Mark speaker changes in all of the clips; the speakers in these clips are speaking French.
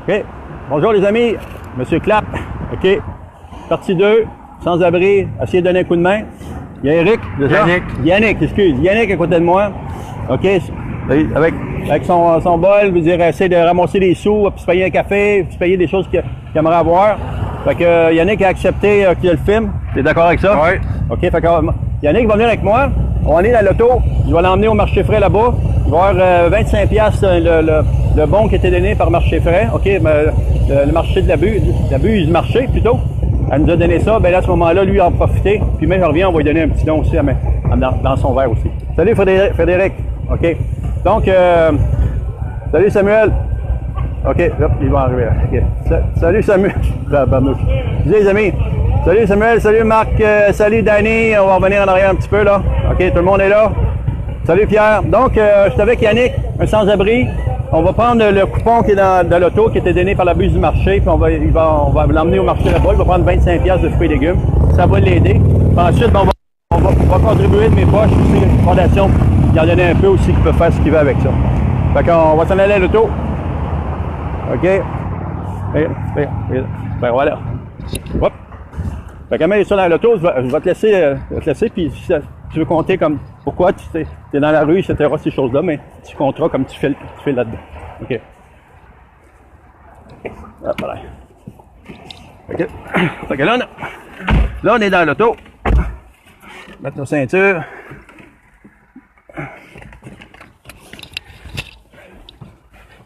Speaker 1: OK. Bonjour les amis, Monsieur Clapp. OK. Partie 2, sans-abri, essayer de donner un coup de main. Il y a Eric, déjà. Yannick, excuse. Yannick à côté de moi. OK. Avec son bol, veut dire, essayer de ramasser des sous, puis se payer un café, puis se payer des choses qu'il aimerait avoir. Fait que Yannick a accepté qu'il le filme. Tu es d'accord avec ça?
Speaker 2: Oui.
Speaker 1: OK. Fait que Yannick va venir avec moi. On est dans l'auto. Je vais l'emmener au marché frais là-bas. Il va y avoir 25$ le bon qui était donné par marché frais. OK. Le marché de l'abus du marché plutôt. Elle nous a donné ça. Ben là, à ce moment-là, lui, il en profiter. Puis même, je reviens, on va lui donner un petit don aussi dans son verre aussi. Salut Frédéric. OK. Donc, salut Samuel. OK, hop, il va arriver. OK. Salut Samuel. Les amis. Salut Samuel, salut Marc, salut Danny. On va revenir en arrière un petit peu là. OK, tout le monde est là. Salut Pierre. Donc, je suis avec Yannick, un sans-abri. On va prendre le coupon qui est dans l'auto, qui était donné par l'abus du marché, puis on va l'emmener au marché là-bas. Il va prendre 25$ de fruits et légumes. Ça va l'aider. Ensuite, on va contribuer de mes poches aussi, une fondation. Il en donner un peu aussi qui peut faire ce qu'il veut avec ça. Fait qu'on va s'en aller à l'auto. OK. Ben voilà. Hop. Fait que mets ça dans l'auto, je vais te laisser, puis si tu veux compter comme pourquoi tu es dans la rue, etc., ces choses-là, mais tu compteras comme tu fais là-dedans. OK. Hop, voilà. Fait que là, on est dans l'auto. Mettre nos ceintures.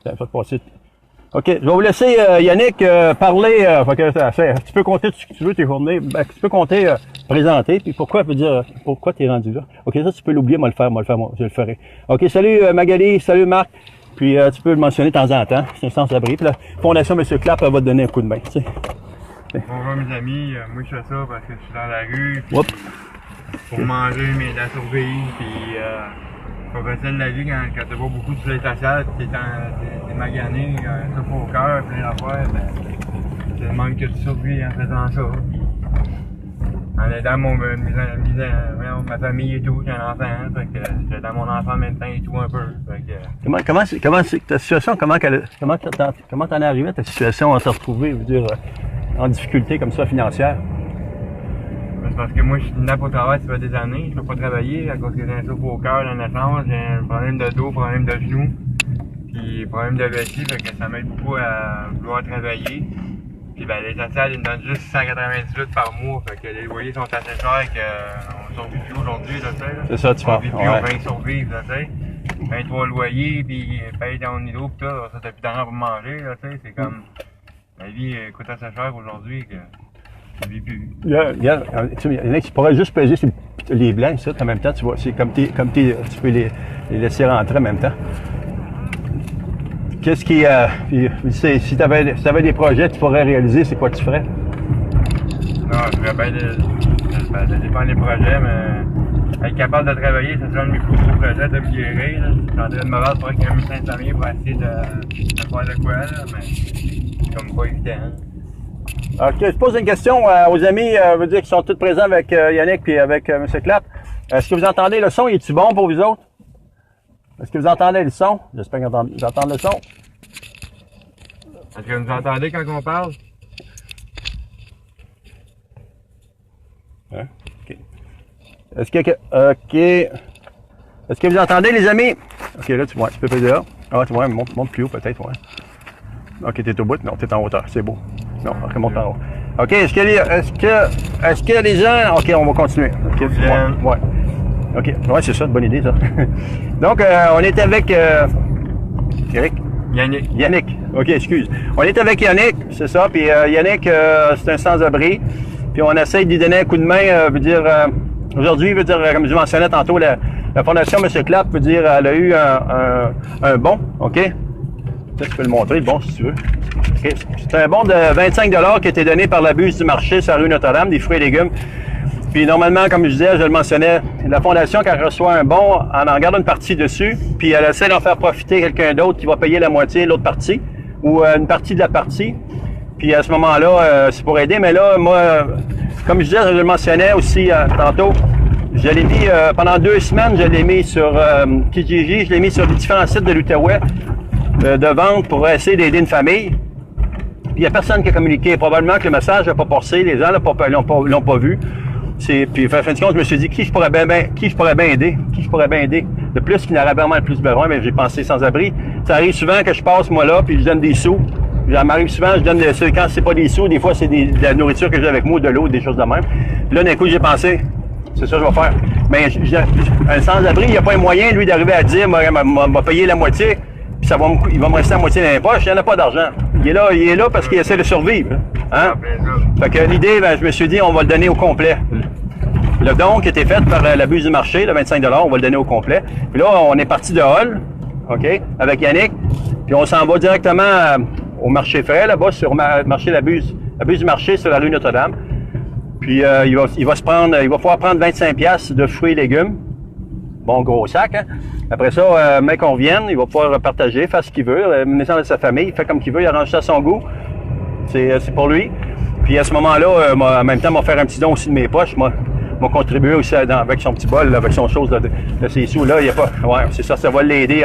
Speaker 1: Ça va passer. OK, je vais vous laisser Yannick parler. Tu peux compter ce que tu veux, tes journées. Ben, tu peux compter, présenter, puis pourquoi tu es rendu là. OK, ça tu peux l'oublier, moi je le ferai. OK, salut Magali, salut Marc. Puis tu peux le mentionner de temps en temps, c'est un sans-abri. Puis la Fondation Monsieur Clapp va te donner un coup de main. Tu sais.
Speaker 2: Bonjour mes amis, moi je fais ça parce que je suis dans la rue.
Speaker 1: Oups.
Speaker 2: Pour manger, mais la survie, puis faut passer de la vie quand t'as pas beaucoup de plaisir social, t'es magané, ça faut au cœur, plein d'affaires, ben, c'est le manque que tu survis en faisant ça. En aidant ma famille et tout, j'ai un enfant, fait que j'aide mon enfant en même temps et tout un peu. Fait que,
Speaker 1: Comment c'est ta situation, comment t'en es arrivé à ta situation à se retrouver, je veux dire, en difficulté comme ça financière?
Speaker 2: c'est parce que moi je suis kidnappé au travail, ça fait des années, je peux pas travailler à cause que j'ai un souffle au cœur, dans la chambre, j'ai un problème de dos, problème de genou, puis problème de vessie, fait que ça m'aide beaucoup à vouloir travailler. Puis ben les sociales, ils me donnent juste 198 par mois, fait que les loyers sont assez chers qu'on survit plus aujourd'hui, là, tu sais.
Speaker 1: C'est ça, tu penses.
Speaker 2: On va survivre, là, tu sais. 23 loyers, puis paye ton hydro, pis tout, ça t'as plus d'argent pour manger, là, tu sais. C'est comme, la vie coûte assez cher aujourd'hui que tu vis plus.
Speaker 1: Il y en a qui pourraient juste peser sur les blancs, ça, en même temps, tu vois, c'est comme tu peux les laisser rentrer en même temps. Qu'est-ce qui, si tu avais des projets que tu pourrais réaliser, c'est quoi que tu ferais?
Speaker 2: Non, je ferais bien ça dépend des projets, mais être capable de travailler, c'est un de mes plus gros projets de me guérir. Je suis en train de me battre pour avec un médecin de famille pour essayer de faire de quoi, là, mais c'est comme pas évident.
Speaker 1: OK, je pose une question aux amis, je veux dire, qui sont tous présents avec Yannick et avec M. Clapp. Est-ce que vous entendez le son? Est-il bon pour vous autres? Est-ce que vous entendez le son? J'espère que vous entendez le son.
Speaker 2: Est-ce que vous entendez quand on parle?
Speaker 1: Hein? OK. Est-ce que vous entendez, les amis? OK, là, tu vois, tu peux peser là. Ah, tu vois, monte plus haut peut-être, ouais. OK, t'es au bout? Non, t'es en hauteur, c'est beau. Non, OK, monte en haut. OK, est-ce que les gens... OK, on va continuer. OK, ouais. OK, ouais, c'est ça, une bonne idée, ça. Donc, on est avec... Eric? Yannick. OK, excuse. On est avec Yannick, c'est ça. Puis Yannick, c'est un sans-abri. Puis on essaye de lui donner un coup de main, aujourd'hui, comme je mentionnais tantôt, la Fondation M. Clapp, veut dire, elle a eu un bon, OK? Peut-être tu peux le montrer, le bon, si tu veux. Okay. C'est un bon de 25$ qui a été donné par l'abus du marché sur la rue Notre-Dame, des fruits et légumes. Puis normalement, comme je disais, je le mentionnais, la Fondation, quand elle reçoit un bon, elle en garde une partie dessus, puis elle essaie d'en faire profiter quelqu'un d'autre qui va payer la moitié de l'autre partie, ou une partie de la partie. Puis à ce moment-là, c'est pour aider. Mais là, moi, comme je disais, je le mentionnais aussi tantôt, je l'ai mis pendant 2 semaines, je l'ai mis sur Kijiji, je l'ai mis sur les différents sites de l'Outaouais de vente pour essayer d'aider une famille. il n'y a personne qui a communiqué. Probablement que le message n'a pas passé, les gens l'ont pas vu. Puis, fin de compte, je me suis dit, qui je pourrais bien aider? Qui je pourrais bien aider? De plus, qui n'aurait vraiment le plus besoin, mais j'ai pensé sans-abri. Ça arrive souvent que je passe, moi, là, puis je donne des sous. Ça m'arrive souvent, je donne quand c'est pas des sous, des fois, c'est de la nourriture que j'ai avec moi, de l'eau, des choses de même. Puis là, d'un coup, j'ai pensé, c'est ça que je vais faire. Mais un sans-abri, il n'y a pas un moyen, lui, d'arriver à dire, m'a payé la moitié, puis il va me rester la moitié dans les poches, il n'y en a pas d'argent. Il est là parce qu'il essaie de survivre. Hein? Fait que l'idée, je me suis dit, on va le donner au complet. Le don qui était fait par l'abus du marché, le 25 $, on va le donner au complet. Puis là, on est parti de Hall, OK, avec Yannick, puis on s'en va directement au marché frais, là-bas, sur le marché l'abus du marché sur la rue Notre-Dame. Puis il va pouvoir prendre 25 $ de fruits et légumes. Bon, gros sac, hein? Après ça, mec, qu'on revienne, il va pouvoir partager, faire ce qu'il veut, mener ça avec sa famille, il fait comme qu'il veut, il arrange ça à son goût. C'est pour lui. Puis à ce moment-là, en même temps, il va faire un petit don aussi de mes poches. Moi, contribuer aussi avec son petit bol, avec son chose de ses sous. Là, il n'y a pas. Ouais, c'est ça, ça va l'aider.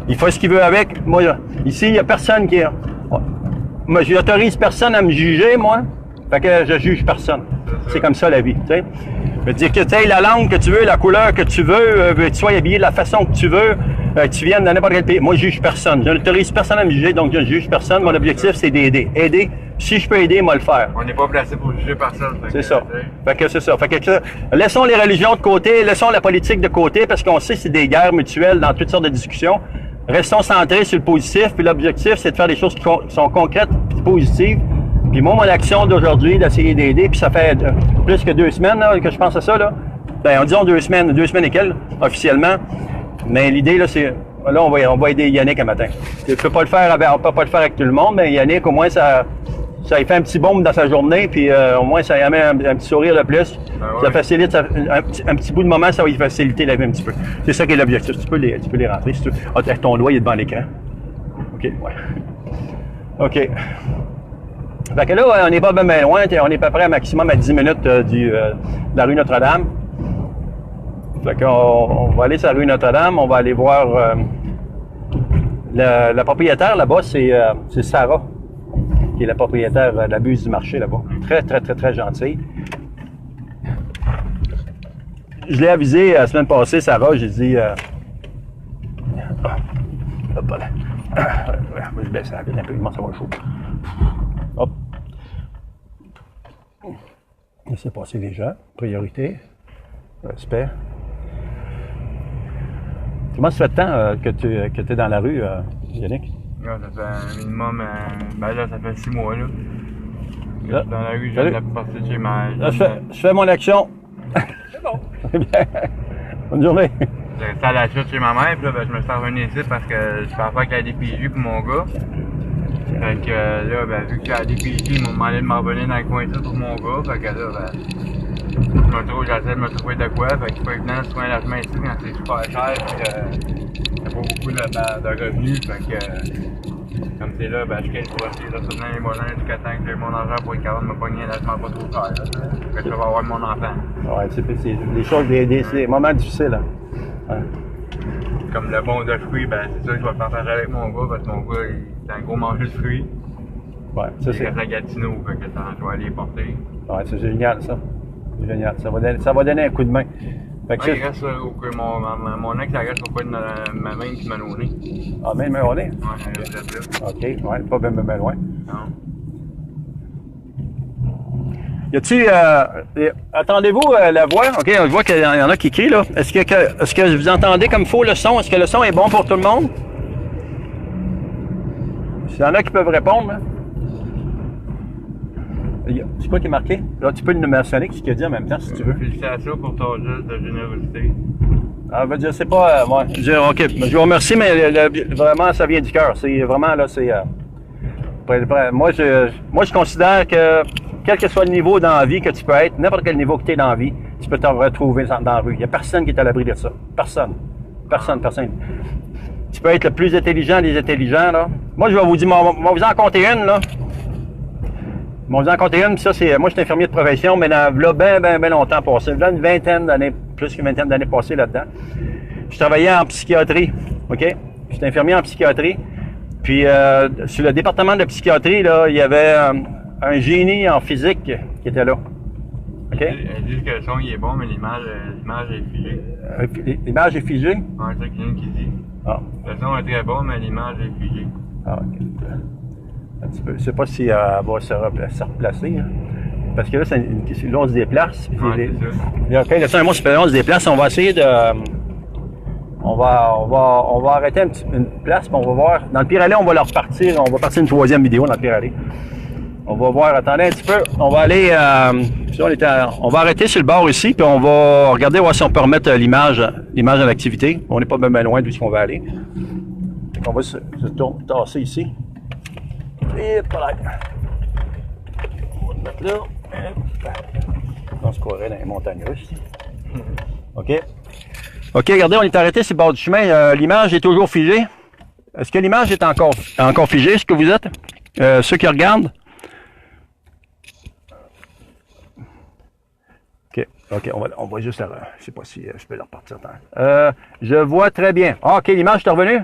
Speaker 1: Il fait ce qu'il veut avec. Moi, ici, il n'y a personne qui. Moi, je n'autorise personne à me juger, moi. Fait que je juge personne. C'est comme ça la vie, tu sais. Je veux dire que tu aies la langue que tu veux, la couleur que tu veux, que tu sois habillé de la façon que tu veux, que tu viennes de n'importe quel pays. Moi, je juge personne. Je n'autorise personne à me juger, donc je ne juge personne. Mon objectif, c'est d'aider. Aider. Si je peux aider, moi le faire.
Speaker 2: On n'est pas placé pour juger personne.
Speaker 1: C'est ça. Fait que c'est ça. Fait que laissons les religions de côté, laissons la politique de côté, parce qu'on sait que c'est des guerres mutuelles dans toutes sortes de discussions. Restons centrés sur le positif, puis l'objectif, c'est de faire des choses qui sont concrètes et positives. Puis moi, mon action d'aujourd'hui, d'essayer d'aider, puis ça fait plus que 2 semaines là, que je pense à ça, là. Ben, disons 2 semaines et quelques, officiellement. Mais l'idée, là, c'est... Là, on va aider Yannick un matin. On peut pas le faire avec tout le monde, mais Yannick, au moins, ça lui fait un petit baume dans sa journée, puis au moins, ça lui amène un petit sourire de plus. Ah ouais. Ça facilite, un petit bout de moment, ça va lui faciliter la vie un petit peu. C'est ça qui est l'objectif. Tu peux les rentrer si tu veux. Ah, ton doigt, il est devant l'écran. OK, ouais. OK. Fait que là, on n'est pas bien loin. On est à peu près à maximum à 10 minutes de la rue Notre-Dame. Fait qu'on va aller sur la rue Notre-Dame. On va aller voir la propriétaire là-bas, c'est Sarah, qui est la propriétaire de l'abus du marché là-bas. Très, très, très, très gentille. Je l'ai avisé la semaine passée, Sarah, j'ai dit... hop là. Je baisse la ville un peu, il commence à avoir chaud. Hop. Laissez passer les gens. Priorité. Respect. Comment ça fait de temps que tu es dans la rue, Yannick?
Speaker 2: Là, ça fait un minimum... ben là, ça fait 6 mois, là.
Speaker 1: Là,
Speaker 2: dans la rue, je viens de partir de chez ma...
Speaker 1: Là, je fais mon action.
Speaker 2: C'est bon.
Speaker 1: C'est bien. Bonne journée.
Speaker 2: J'ai resté à la chute chez ma mère, puis là, ben, je me suis revenu ici parce que je fais affaire qu'il y a des PJ pour mon gars. Fait que là, ben, vu qu'il y a des PJ, ils m'ont demandé de m'en revenir dans le coin ici pour mon gars. Fait que là, ben, j'essaie de me trouver de quoi. Fait que c'est pas évident de trouver un logement ici quand c'est super cher, puis il n'y a pas beaucoup de revenus. Fait que, comme c'est là, ben, je quitte pour essayer de soutenir les moyens jusqu'à temps que j'ai mon argent pour être capable de me pogner un logement pas trop cher. Là. Fait que je vais avoir mon enfant.
Speaker 1: Ouais, c'est des choses, c'est des moments difficiles. Là. Ouais.
Speaker 2: Comme le bon de fruits, ben, c'est ça que je vais partager avec mon gars, parce que mon gars, il est un gros mangeur de fruits.
Speaker 1: Ouais, ça c'est.
Speaker 2: Il reste à Gatineau, fait que je vais aller les porter.
Speaker 1: Ouais, c'est génial ça. C'est génial. Ça va donner un coup de main. Fait que
Speaker 2: ouais, il reste mon ex, elle reste au coin de ma main qui m'a donné.
Speaker 1: Ah, même main nez?
Speaker 2: Ouais, elle reste là.
Speaker 1: OK, ouais, pas bien loin.
Speaker 2: Non.
Speaker 1: Y a-tu... attendez-vous la voix? OK, je vois qu'il y en a qui crient, là. Est-ce que vous entendez comme il faut le son? Est-ce que le son est bon pour tout le monde? S'il y en a qui peuvent répondre, là. C'est quoi qui est marqué? Là, tu peux le mentionner, ce qu'il a dit en même temps, si tu veux.
Speaker 2: Félicitations pour ton geste de générosité.
Speaker 1: Ah, je sais pas, moi. OK, je vous remercie, mais vraiment, ça vient du cœur. C'est vraiment, là, c'est... moi, je considère que, quel que soit le niveau dans la vie que tu peux être, n'importe quel niveau que tu es dans la vie, tu peux te retrouver dans la rue. Il n'y a personne qui est à l'abri de ça. Personne. Personne. Tu peux être le plus intelligent des intelligents, là. Moi, je vais vous dire, moi, vous en compter une, là. Moi, vous en compter une, ça, c'est... Moi, je suis infirmier de profession, mais là, bien longtemps passé. Là, une vingtaine d'années, plus qu'une vingtaine d'années passées là-dedans. Je travaillais en psychiatrie, OK? J'étais infirmier en psychiatrie. Puis, sur le département de psychiatrie, là, il y avait un génie en physique qui était là. OK?
Speaker 2: Elles disent que le son, il est bon, mais l'image est figée.
Speaker 1: L'image est figée?
Speaker 2: Ouais, c'est ça qu'il dit.
Speaker 1: Ah.
Speaker 2: Le son est très bon, mais l'image est figée.
Speaker 1: Ah, OK. Un petit peu. Je ne sais pas si elle va se replacer. Hein. Parce que là, là, on se déplace.
Speaker 2: Ouais, c'est ça.
Speaker 1: OK, là, c'est un mot supérieur, on se déplace. On va essayer de... On va arrêter une place, puis on va voir. Dans le pire aller, on va leur partir. On va partir une troisième vidéo dans le pire aller. On va voir, attendez un petit peu. On va aller... on va arrêter sur le bord ici, puis on va regarder voir si on peut remettre l'image à l'activité. On n'est pas même loin d'où on va aller. On va se tasser ici. Et voilà. On va le mettre là. On se croirait dans les montagnes russes. OK. OK, regardez, on est arrêté sur le bord du chemin. L'image est toujours figée. Est-ce que l'image est encore figée, ce que vous êtes? Ceux qui regardent? OK, on va juste la... Je sais pas si je peux la repartir. Je vois très bien. Ah, OK, l'image est revenue?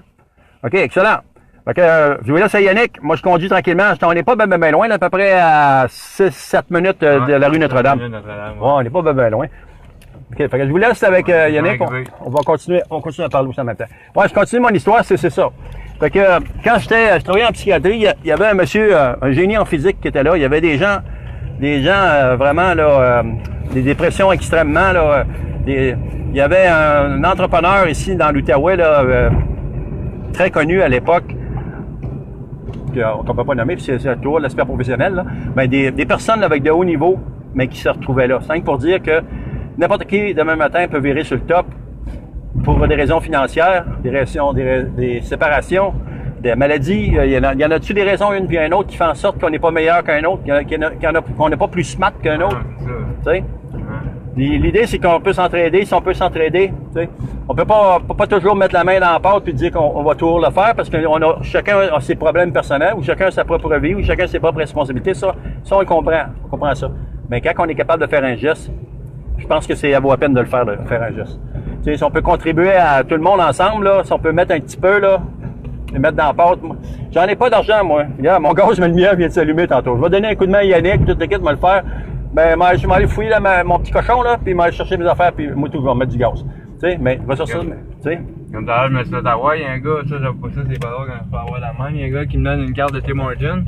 Speaker 1: OK, excellent. Fait que, je vous laisse à Yannick. Moi, je conduis tranquillement. On n'est pas bien loin, là, à peu près à 6-7 minutes de la rue Notre-Dame. Ouais, on n'est pas bien loin. OK, fait que je vous laisse avec Yannick. On va continuer à parler aussi en même temps. Ouais, je continue mon histoire, c'est ça. Fait que, quand je travaillais en psychiatrie, il y avait un monsieur, un génie en physique qui était là. Il y avait des gens vraiment, là, des dépressions extrêmement, là. Il y avait un entrepreneur ici dans l'Outaouais, là, très connu à l'époque, qu'on ne peut pas nommer, puis c'est toujours l'aspect professionnel, là. Mais des personnes avec de haut niveau, mais qui se retrouvaient là. C'est pour dire que n'importe qui, demain matin, peut virer sur le top pour des raisons financières, des séparations, des maladies. Il y en a-tu des raisons, une puis une autre, qui fait en sorte qu'on n'est pas meilleur qu'un autre, qu'on n'est pas plus smart qu'un autre? Tu sais? L'idée, c'est qu'on peut s'entraider. Si on peut s'entraider, tu sais, on peut pas toujours mettre la main dans la pâte puis dire qu'on va toujours le faire parce que chacun a ses problèmes personnels ou chacun a sa propre vie ou chacun a ses propres responsabilités. Ça on le comprend. On comprend ça. Mais quand on est capable de faire un geste, je pense que ça vaut la peine de faire un geste. Tu sais, si on peut contribuer à tout le monde ensemble, là, si on peut mettre un petit peu, là, et mettre dans la pâte. J'en ai pas d'argent, moi. Regarde, mon gaz, le mien vient de s'allumer tantôt. Je vais donner un coup de main à Yannick, toute l'équipe va le faire. Ben, je vais aller fouiller là, mon petit cochon, là, puis je vais aller chercher mes affaires, puis moi, tout, je vais mettre du gaz. Tu sais, mais, va sur ça, tu sais.
Speaker 2: Comme tout à l'heure, je me suis fait avoir, il y a un gars, ça, c'est pas drôle quand je peux avoir la main. Il y a un gars qui me donne une carte de Tim Hortons.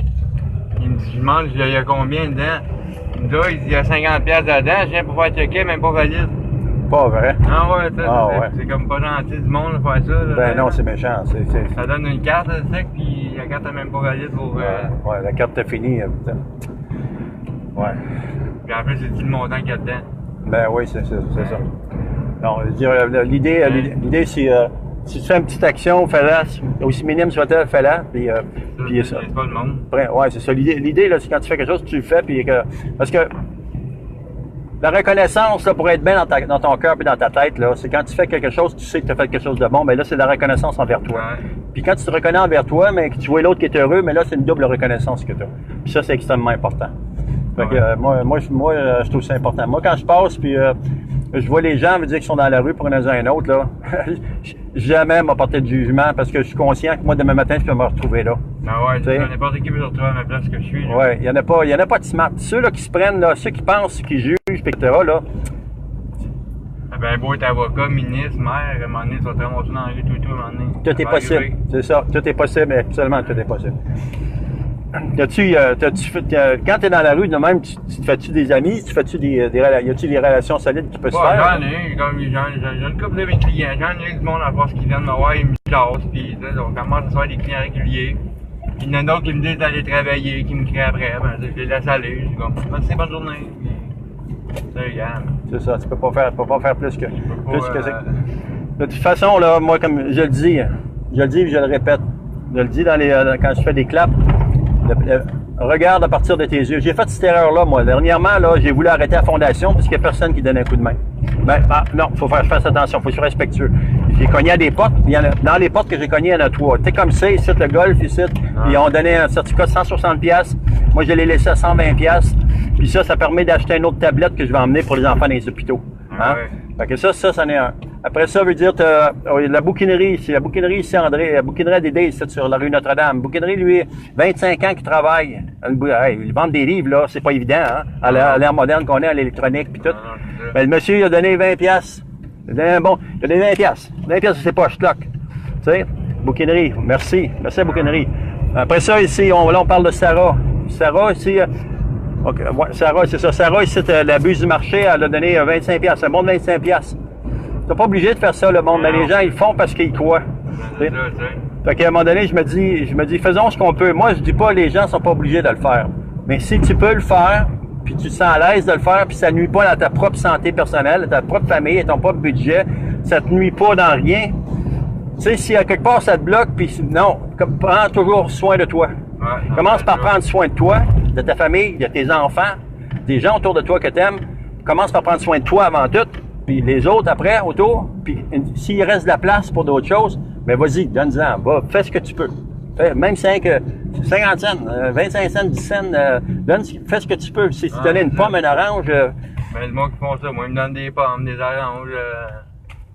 Speaker 2: Il me dit, je demande, il y a combien dedans? Il me dit, il y a 50$ dedans, je viens pour faire checker, même pas valide.
Speaker 1: Pas vrai?
Speaker 2: Ah ouais, c'est comme pas gentil du monde de faire ça. Là,
Speaker 1: ben non, c'est méchant.
Speaker 2: Ça donne une carte sec, puis la carte est même pas valide pour...
Speaker 1: Ouais, la carte est finie. Putain. Ouais.
Speaker 2: Puis en plus, c'est tout le montant qu'il y a dedans.
Speaker 1: Ben oui, c'est ça. Non, je veux dire, l'idée, c'est... si tu fais une petite action, fais-la, aussi minime soit-elle, fais-la, puis ça.
Speaker 2: C'est pas le monde.
Speaker 1: Ouais, c'est ça. L'idée, là, c'est quand tu fais quelque chose, tu le fais, puis parce que la reconnaissance, là, pour être bien dans ton cœur et dans ta tête, là, c'est quand tu fais quelque chose, tu sais que tu as fait quelque chose de bon, mais là, c'est de la reconnaissance envers toi.
Speaker 2: Ouais.
Speaker 1: Puis quand tu te reconnais envers toi, mais que tu vois l'autre qui est heureux, mais là, c'est une double reconnaissance que tu as. Puis ça, c'est extrêmement important. Fait que, moi, je trouve ça important. Moi, quand je passe, puis je vois les gens me dire qu'ils sont dans la rue pour une raison ou une autre, là, jamais m'apporter de jugement parce que je suis conscient que moi, demain matin, je peux me retrouver là.
Speaker 2: Ah ouais, c'est n'importe qui peut se retrouver à ma place que je suis. Là.
Speaker 1: Ouais, il y en a pas de smart. Ceux là qui se prennent, là, ceux qui pensent, qui jugent, etc., là.
Speaker 2: Ah ben, beau être avocat, ministre, maire, à un moment donné, ils sont très montés dans la rue tout, à un moment donné.
Speaker 1: Tout est possible. C'est ça. Tout est possible, absolument tout est possible. Quand tu es dans la rue de même, tu te fais-tu des amis? Y a-tu des relations solides qui peuvent se faire?
Speaker 2: J'en ai une couple de mes clients. J'en ai du monde à force qui viennent me voir, ils me classent, puis on commence à se faire des clients réguliers. Puis il y en a d'autres qui me disent d'aller travailler, qui me crient après. Ben, je les laisse aller. Je dis comme, merci, bonne journée.
Speaker 1: C'est ça, tu peux pas faire plus que ça. De toute façon, là, moi, comme je le dis et je le répète, je le dis quand je fais des claps, regarde à partir de tes yeux. J'ai fait cette erreur-là, moi. Dernièrement, là, j'ai voulu arrêter la fondation parce qu'il n'y a personne qui donne un coup de main. Ben, non, faut faire attention, faut être respectueux. J'ai cogné à des portes, dans les portes que j'ai cognées, il y en a 3. Tu sais, comme ça, ici, le golf, ici, ils ont donné un certificat de 160$. Moi, je l'ai laissé à 120$. Puis ça permet d'acheter une autre tablette que je vais emmener pour les enfants dans les hôpitaux. Hein? Ouais. Fait que ça, c'en est un. Après ça, veut dire, la bouquinerie, c'est la bouquinerie ici, André, la bouquinerie Dédé, ici, sur la rue Notre-Dame. Bouquinerie, lui, 25 ans qu'il travaille. Hey, il vend des livres, là, c'est pas évident, hein, à l'ère moderne qu'on est, à l'électronique, puis tout. Mais le monsieur, il a donné 20 piastres. Il a donné 20 piastres. 20 piastres de ses poches, cloc. Tu sais, bouquinerie, merci. Merci à la bouquinerie. Après ça, ici, on parle de Sarah. Sarah, ici, okay, ouais, Sarah, c'est ça. Sarah, ici, la buse du marché, elle a donné 25 piastres. Elle monte 25 piastres. T'es pas obligé de faire ça, le monde, mais les gens, ils le font parce qu'ils croient. Fait qu'à un moment donné, je me dis, faisons ce qu'on peut. Moi, je dis pas, les gens sont pas obligés de le faire. Mais si tu peux le faire, puis tu te sens à l'aise de le faire, puis ça nuit pas à ta propre santé personnelle, à ta propre famille, à ton propre budget, ça te nuit pas dans rien. Tu sais, si à quelque part ça te bloque, puis non, prends toujours soin de toi. Ouais, commence par prendre soin de toi, de ta famille, de tes enfants, des gens autour de toi que t'aimes. Commence par prendre soin de toi avant tout. Puis les autres après, autour, puis s'il reste de la place pour d'autres choses, ben vas-y, donne-en, va, fais ce que tu peux. Même 50 cents, 25 cents, 10 cents, fais ce que tu peux. Si tu donnes une pomme, un orange...
Speaker 2: Ben, le monde qui font ça, moi, ils me donnent des pommes, des oranges,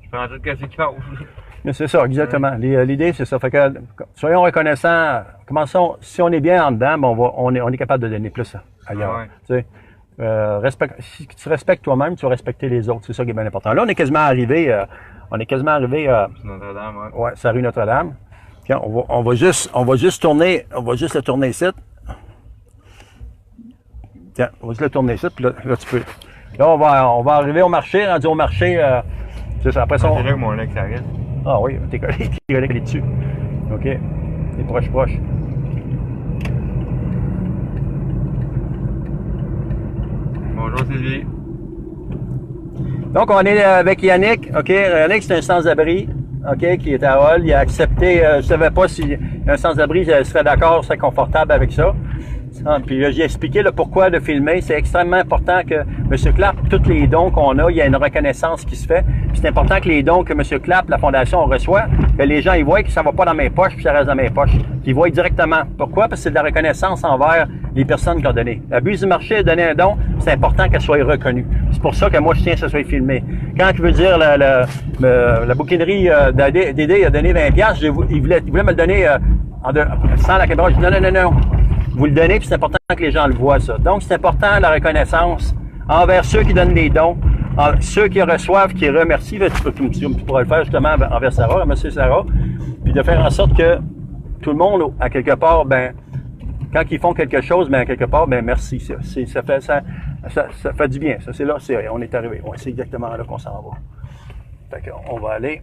Speaker 2: je prends tout ce qu'ils font.
Speaker 1: C'est ça, exactement. L'idée, c'est ça. Fait que, soyons reconnaissants, commençons, si on est bien en dedans, ben on est capable de donner plus ailleurs. Ouais. Si tu respectes toi-même, tu vas respecter les autres. C'est ça qui est bien important. Là, on est quasiment arrivé à
Speaker 2: Notre-Dame, ouais.
Speaker 1: Ouais, c'est la rue Notre-Dame. Tiens, on va juste le tourner ici. Tiens, on va juste le tourner ici, puis là tu peux. Là, on va arriver au marché, rendu au marché, c'est ça. Après ça,
Speaker 2: c'est là que mon ex arrête.
Speaker 1: Ah oui, t'es collé dessus. OK. T'es proche.
Speaker 2: Bonjour Sylvie.
Speaker 1: Donc, on est avec Yannick. OK, Yannick, c'est un sans-abri. OK, qui est à Hall. Il a accepté, je savais pas si un sans-abri serait d'accord, serait confortable avec ça. Puis là, j'ai expliqué le pourquoi de filmer. C'est extrêmement important que M. Clapp, tous les dons qu'on a, il y a une reconnaissance qui se fait. Puis c'est important que les dons que M. Clapp, la Fondation, reçoit, que les gens y voient que ça va pas dans mes poches, puis ça reste dans mes poches. Qu'ils voient directement. Pourquoi? Parce que c'est de la reconnaissance envers les personnes qui ont donné. La buse du marché a donné un don, c'est important qu'elle soit reconnue. C'est pour ça que moi, je tiens à ce que ça soit filmé. Quand je veux dire la bouquinerie Dédé a donné 20$, il voulait me le donner sans la caméra. Je dis non. Vous le donnez, puis c'est important que les gens le voient, ça. Donc, c'est important, la reconnaissance envers ceux qui donnent des dons, ceux qui reçoivent, qui remercient. Tu pourras le faire justement envers Sarah, M. Sarah, puis de faire en sorte que tout le monde, à quelque part, ben, quand ils font quelque chose, ben, à quelque part, ben, merci. Ça fait du bien. Ça, c'est là, on est arrivé. Ouais, c'est exactement là qu'on s'en va. Fait qu'on va aller.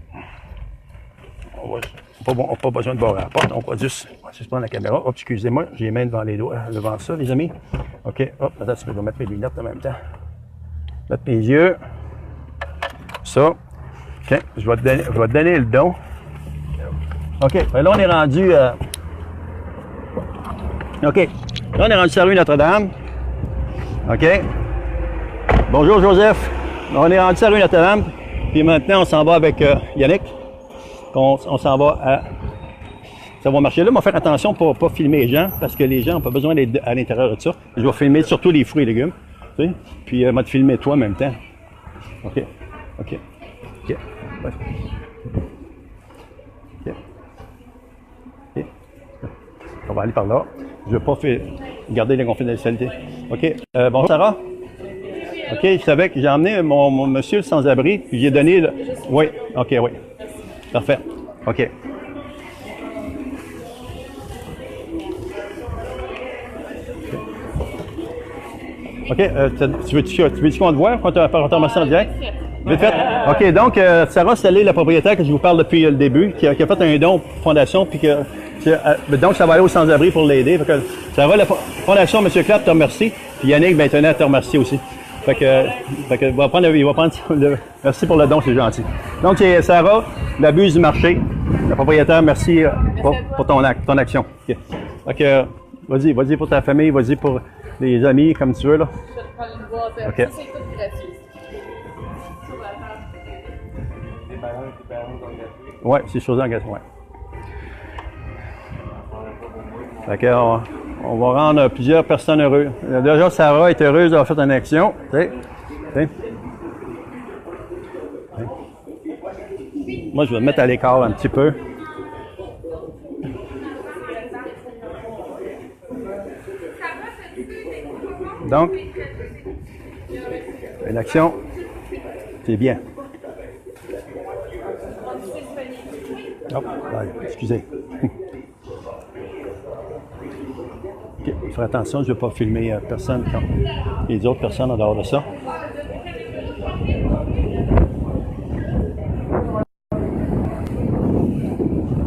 Speaker 1: On n'a pas besoin de barrer la porte, on va juste prendre la caméra. Hop, excusez-moi, j'ai les mains devant les doigts, devant ça, les amis. OK, hop, attends, je vais mettre mes lunettes en même temps. Mettre mes yeux. Ça. OK, je vais te donner le don. OK, là, on est rendu... OK, là, on est rendu sur la rue Notre-Dame. OK. Bonjour, Joseph. On est rendu sur la rue Notre-Dame. Puis maintenant, on s'en va avec Yannick. On s'en va ça va marcher là, mais on va faire attention pour ne pas filmer les gens, parce que les gens n'ont pas besoin d'être à l'intérieur de ça. Je vais filmer surtout les fruits et légumes, tu sais, puis je vais te filmer toi en même temps. OK. Ouais. OK. On va aller par là. Je ne veux pas garder la confidentialité. OK. Bonjour Sarah. OK, je savais que j'ai emmené mon monsieur sans-abri, puis j'ai donné le... Oui, OK, oui. Parfait. OK. OK. Tu veux qu'on te voit quand tu as remarqué en direct? Vite fait. OK. Donc, Sarah Salé, la propriétaire que je vous parle depuis le début, qui a fait un don pour Fondation, puis donc, ça va aller au sans-abri pour l'aider. Sarah, la Fondation, M. Clapp te remercie, puis Yannick, ben, tenait à te remercier aussi. Fait que il va prendre merci pour le don, c'est gentil. Donc, c'est Sarah, la buse du marché, la propriétaire, merci pour ton action. Okay. Fait que, vas-y pour ta famille, vas-y pour les amis, comme tu veux, là.
Speaker 3: Je vais te prendre une boîte.
Speaker 1: OK.
Speaker 3: Ça, c'est tout gratuit.
Speaker 1: Oui, c'est chose en gâteau, ouais. Fait que, on va rendre plusieurs personnes heureuses. Déjà, Sarah est heureuse d'avoir fait une action. Tu sais. moi, je vais me mettre à l'écart un petit peu. Donc, une action, c'est bien. Hop, excusez. Okay, je ferai attention, je ne vais pas filmer personne quand les autres personnes en dehors de ça.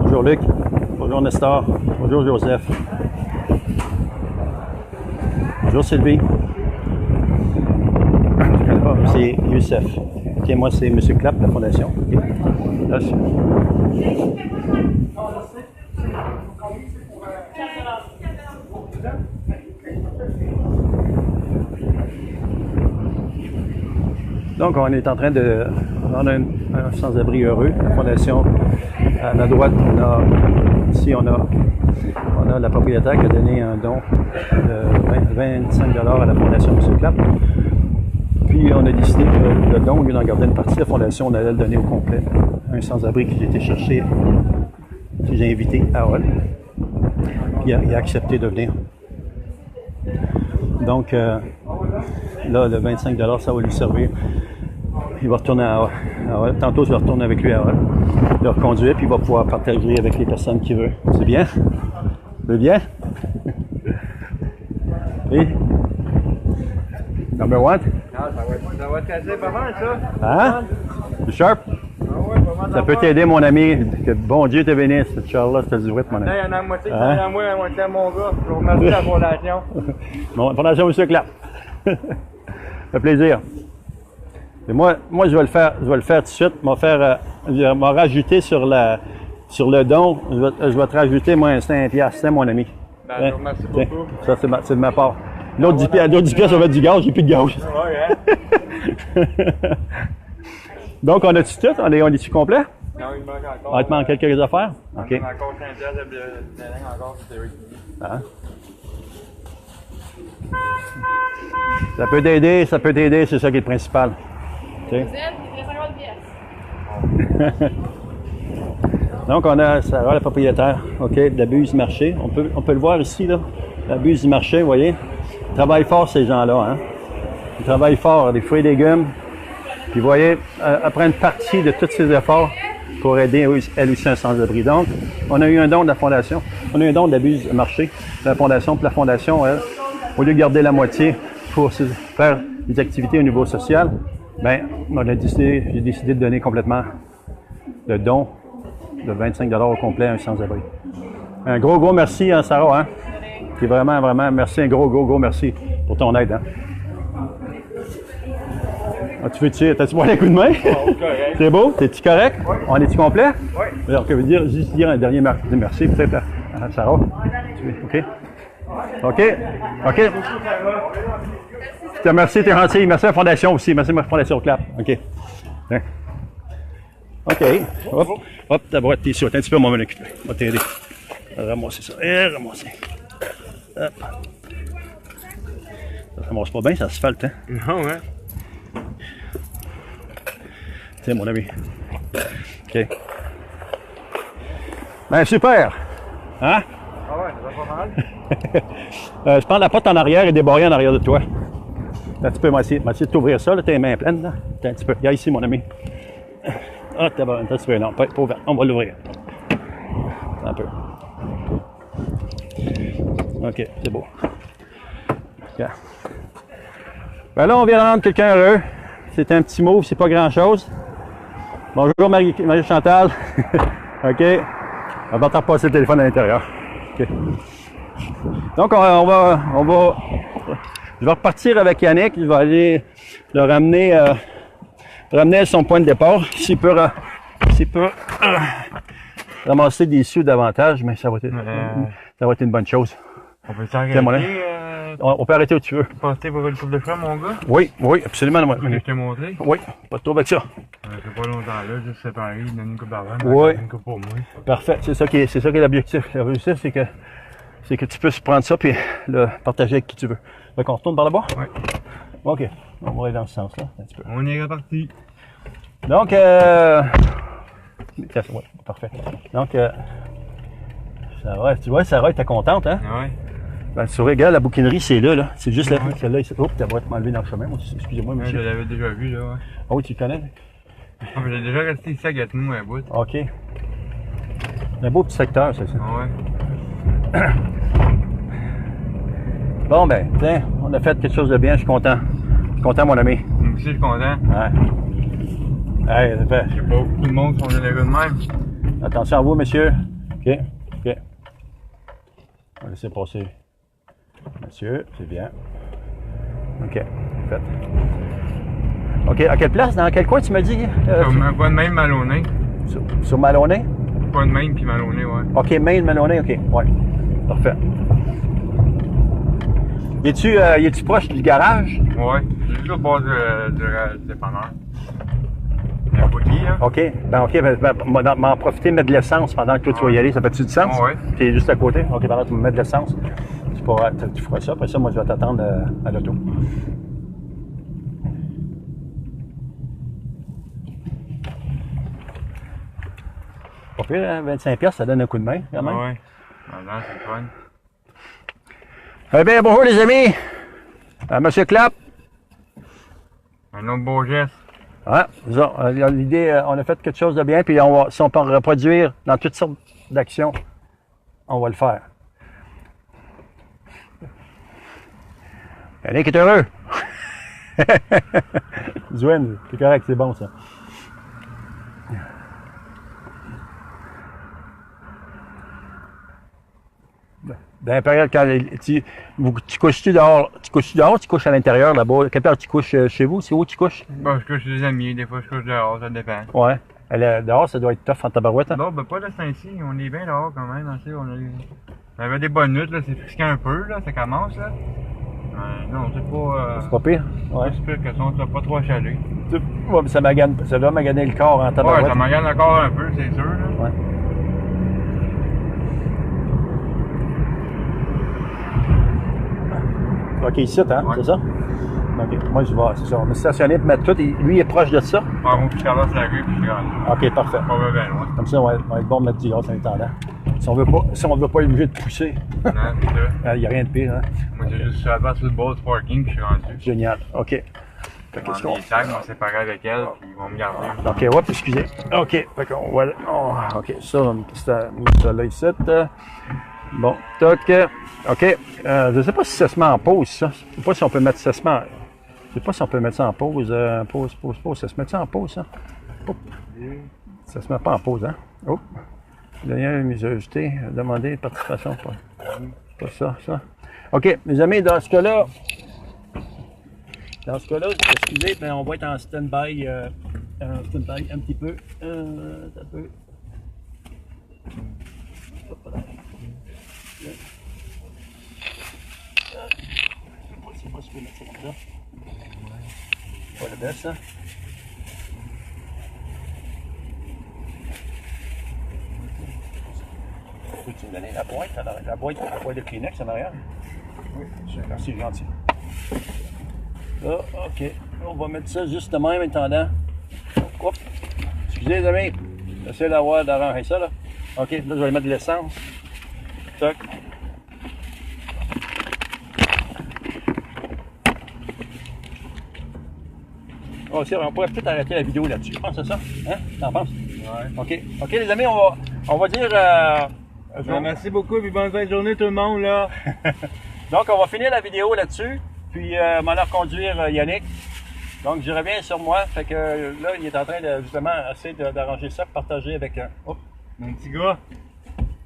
Speaker 1: Bonjour Luc, bonjour Nestor, bonjour Joseph, bonjour Sylvie. C'est Youssef. Ok, moi c'est M. Clapp de la Fondation. Okay. Là, donc, on est en train de... On a un sans-abri heureux, la Fondation. À la droite, ici, on a la propriétaire qui a donné un don de 25 $ à la Fondation M. Clapp. Puis, on a décidé que le don, au lieu d'en garder une partie, la Fondation, on allait le donner au complet. Un sans-abri que j'ai été chercher, que j'ai invité à Hall. Puis, il a accepté de venir. Donc, là, le 25 $, ça va lui servir. Il va retourner à Hall. Tantôt, je vais retourner avec lui à Hall. Le reconduire, puis il va pouvoir partager avec les personnes qu'il veut. C'est bien? C'est bien? Oui? Number one?
Speaker 2: Ça va t'aider pas mal, ça.
Speaker 1: Hein? Du sharp?
Speaker 2: Ah ouais, pas mal.
Speaker 1: Ça peut t'aider, mon ami. Que bon Dieu te bénisse. Cette Charles-là, c'est du rythme, mon ami.
Speaker 2: Il y en a moitié qui sont à moi, moitié à mon gars. Je vous remercie la Fondation.
Speaker 1: Bon, Fondation M. Clapp. Ça fait plaisir. Et moi, je vais le faire tout de suite. Je vais rajouter sur le don. Je vais te rajouter, moi, un 5 $, mon ami.
Speaker 2: Ben, je vous remercie beaucoup.
Speaker 1: Ça, c'est de ma part. L'autre 10 $, ça va être du gaz, j'ai plus de gaz.
Speaker 2: Ouais, hein?
Speaker 1: Donc, on a-tu tout? On est-tu complet?
Speaker 2: Non, il manque encore.
Speaker 1: On te manque quelques affaires? OK.
Speaker 2: Il manque encore 5 $ de terrain encore, c'est oui.
Speaker 1: Hein? Ça peut t'aider, c'est ça qui est le principal. Okay. Donc, on a Sarah, la propriétaire, OK, de la Buse Marché. On peut le voir ici, là. La Buse du Marché, vous voyez. Ils travaillent fort, ces gens-là, hein. Ils travaillent fort, des fruits et légumes. Puis, vous voyez, après une partie de tous ces efforts pour aider, elle aussi, un sans-abri. Donc, on a eu un don de la Fondation. On a eu un don de la Buse Marché, de la Fondation. Puis la Fondation, elle, au lieu de garder la moitié pour faire des activités au niveau social, bien, j'ai décidé de donner complètement le don de 25 $ au complet à un sans-abri. Un gros merci à Sarah, hein? C'est vraiment, merci, un gros merci pour ton aide, hein? Ah, t'as-tu boire un coup de main?
Speaker 2: Oh, correct.
Speaker 1: C'est beau? T'es-tu correct?
Speaker 2: Oui.
Speaker 1: On est-tu complet?
Speaker 2: Oui.
Speaker 1: Alors, que veut dire, juste dire un dernier merci, peut-être à Sarah? OK? OK? OK? Je te remercie, t'es gentil. Merci à la Fondation aussi. Merci à la Fondation Clapp. OK. Hein? OK. Hop, ta boîte, t'es sûr. Attends un petit peu, moi, m'en occuper. On va t'aider. Ramasser ça. Ramasser. Hop. Ça ramasse pas bien, ça asphalte, hein?
Speaker 2: Non, hein?
Speaker 1: Tiens, mon ami. OK. Ben, super. Hein?
Speaker 2: Ah ouais, ça va pas mal.
Speaker 1: Je prends la porte en arrière et débarrer en arrière de toi. Un petit peu, moi, essayer de t'ouvrir ça, là, tes mains pleines, là. Un petit peu. Regarde ici, mon ami. Ah, t'as un petit peu, non, pas ouvert. On va l'ouvrir. Un peu. OK, c'est beau. Okay. Ben là, on vient de rendre quelqu'un heureux. C'est un petit mot, c'est pas grand-chose. Bonjour, Marie-Chantal. OK. On va t'en passer le téléphone à l'intérieur. OK. Donc, je vais repartir avec Yannick. Je vais aller le ramener à son point de départ. S'il peut ramasser des sous davantage, mais ça va être une bonne chose.
Speaker 2: On peut s'arrêter.
Speaker 1: On peut arrêter où tu veux.
Speaker 2: Passer pour une coupe de frein, mon gars?
Speaker 1: Oui, absolument.
Speaker 2: Je t'ai montré?
Speaker 1: Oui, pas de trouble avec ça.
Speaker 2: Ça fait pas longtemps là, juste séparé, donner une coupe d'argent,
Speaker 1: oui.
Speaker 2: Une coupe pour moi.
Speaker 1: Parfait, c'est ça qui est l'objectif. L'objectif, c'est que tu puisses prendre ça et le partager avec qui tu veux. Donc, on retourne par là-bas?
Speaker 2: Oui.
Speaker 1: OK. On va aller dans ce sens-là, un petit peu.
Speaker 2: On est reparti.
Speaker 1: Donc, Ouais, parfait. Donc, Sarah, tu vois, Sarah était contente, hein?
Speaker 2: Ouais.
Speaker 1: Ben, tu regardes, la bouquinerie, c'est là, là. C'est juste là, celle-là. Oh, tu vas m'enlever dans le chemin. Excusez-moi,
Speaker 2: Ouais, je
Speaker 1: monsieur.
Speaker 2: l'avais déjà vu, là, ouais.
Speaker 1: Ah oui, tu le connais?
Speaker 2: Ah, mais j'ai déjà resté ici à Gatineau un bout.
Speaker 1: OK. Un beau petit secteur, c'est ça.
Speaker 2: Ah ouais.
Speaker 1: Bon, ben, tiens, on a fait quelque chose de bien, je suis content. Je suis content, mon ami.
Speaker 2: Moi aussi, je suis content.
Speaker 1: Ouais. Hey, ça fait.
Speaker 2: Je sais pas, beaucoup de monde sont généreux de même.
Speaker 1: Attention à vous, monsieur. OK, OK. On va laisser passer. Monsieur, c'est bien. OK, fait. OK, à quelle place? Dans quel coin tu m'as dit?
Speaker 2: Pas de même Maloney.
Speaker 1: Sur Maloney?
Speaker 2: Pas de Maine puis Maloney, ouais.
Speaker 1: OK, Maine, Maloney, OK. Ouais. Parfait. Es-tu proche du garage?
Speaker 2: Ouais, j'ai juste au bord du dépanneur. Il y a un bouquet, là.
Speaker 1: OK. M'en profiter, mettre de l'essence pendant que toi tu vas y aller. Ça fait-tu du sens?
Speaker 2: Ouais.
Speaker 1: Tu es juste à côté? OK, pendant que tu me mets de l'essence, tu feras ça. Après ça, moi, je vais t'attendre à l'auto. Pas pire, hein? 25$, ça donne un coup de main, quand même.
Speaker 2: Ouais. Maintenant, c'est le fun.
Speaker 1: Eh bien, bonjour les amis. Monsieur Clapp.
Speaker 2: Un autre beau geste.
Speaker 1: Ouais, l'idée, on a fait quelque chose de bien, puis si on peut en reproduire dans toutes sortes d'actions, on va le faire. Yannick est heureux. Zouine, c'est correct, c'est bon ça. Dans la période quand tu couches-tu dehors? Tu couches à l'intérieur là-bas? Quelle période tu couches chez vous? C'est où tu couches?
Speaker 2: Bon, je couche chez des amis, des fois je couche dehors, ça dépend.
Speaker 1: Ouais. Dehors, ça doit être tough en tabarouette. Hein?
Speaker 2: Non, ben pas de ce temps-ci, on est bien dehors quand même. Hein, on avait des bonnes nuits, là, c'est frisqué un peu, là, ça commence, là. Non, c'est pas...
Speaker 1: C'est pas pire? Ouais.
Speaker 2: C'est pire que ça, on t'a pas trop achalé.
Speaker 1: Ouais, mais ça doit maganer le corps en tabarouette.
Speaker 2: Ouais, ça magane encore un peu, c'est sûr, là.
Speaker 1: Ouais. OK, ici, hein, ouais. C'est ça? OK, moi, je vais, c'est ça. On est stationné pour mettre tout. Lui, il est proche de ça?
Speaker 2: Ah, moi, puis je traverse la rue, puis je suis rendu.
Speaker 1: OK, parfait.
Speaker 2: On va bien loin.
Speaker 1: Comme ça, on va être bon de mettre du gaz en attendant. Si on veut pas être obligé de pousser.
Speaker 2: Non, c'est ça.
Speaker 1: Il n'y a rien de pire, hein?
Speaker 2: Moi, j'ai juste traversé le bord du parking, puis je suis rendu.
Speaker 1: Génial, OK.
Speaker 2: Fait qu'est-ce qu'on fait? On va séparer avec elle, puis ils vont me garder.
Speaker 1: OK, ouais, excusez. OK, fait qu'on va... OK, ça, on va mettre ça là, ici. Bon, toc. OK. Je ne sais pas si ça se met en pause, ça. Je ne sais pas si on peut mettre ça. Je sais pas si on peut mettre ça en pause. Pause. Ça se met ça en pause, ça? Oups. Ça se met pas en pause, hein? Oh. Dernière mise à ajouter. Demander participation. Pas ça. OK, mes amis, dans ce cas-là, excusez, ben, on va être en stand-by un petit peu. Un peu. Je sais pas si je peux mettre ça comme ça. Pas le best, ça. Peux-tu me donner la boîte? La boîte de Kleenex en arrière? Oui, merci, gentil. Là, OK. On va mettre ça juste de même, attendant. Oups. Excusez, les amis. J'essaie d'arranger ça, là. OK, là, je vais mettre de l'essence. Toc. Oh, on pourrait peut-être arrêter la vidéo là-dessus. Je pense que c'est ça. Hein? T'en penses? Ouais. OK, les amis, on va dire...
Speaker 2: merci beaucoup et bonne fin de journée tout le monde, là.
Speaker 1: Donc, on va finir la vidéo là-dessus. Puis, m'en aller reconduire Yannick. Donc, je reviens sur moi. Fait que là, il est en train de justement essayer d'arranger ça, partager avec
Speaker 2: mon petit gars.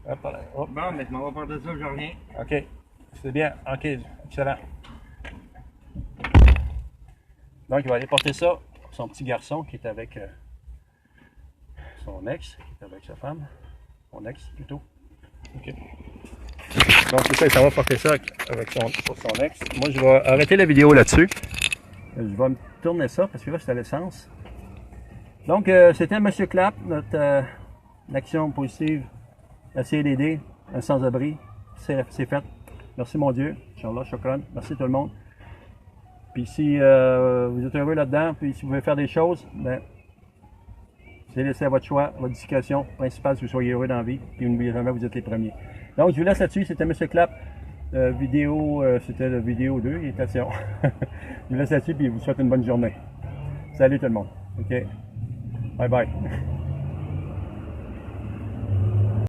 Speaker 1: Hop, hop.
Speaker 2: Bon, mais je m'en vais porter ça, je reviens.
Speaker 1: OK. C'est bien. OK. Excellent. Donc, il va aller porter ça pour son petit garçon qui est avec son ex, qui est avec sa femme. Son ex, plutôt. OK. Donc, c'est ça, il va porter ça pour son ex. Moi, je vais arrêter la vidéo là-dessus. Je vais me tourner ça parce que là, c'est à l'essence. Donc, c'était M. Clapp, notre action positive, essayer d'aider un sans-abri. C'est fait. Merci, mon Dieu. Inch'Allah, shukran. Merci tout le monde. Puis si vous êtes heureux là-dedans, puis si vous voulez faire des choses, ben, C'est laissé à votre choix, à votre discrétion. Principal, que vous soyez heureux dans la vie. Puis n'oubliez jamais, vous êtes les premiers. Donc, je vous laisse là-dessus. C'était M. Clapp. C'était la vidéo 2, il est attention. Je vous laisse là-dessus, puis je vous souhaite une bonne journée. Salut tout le monde. OK? Bye bye.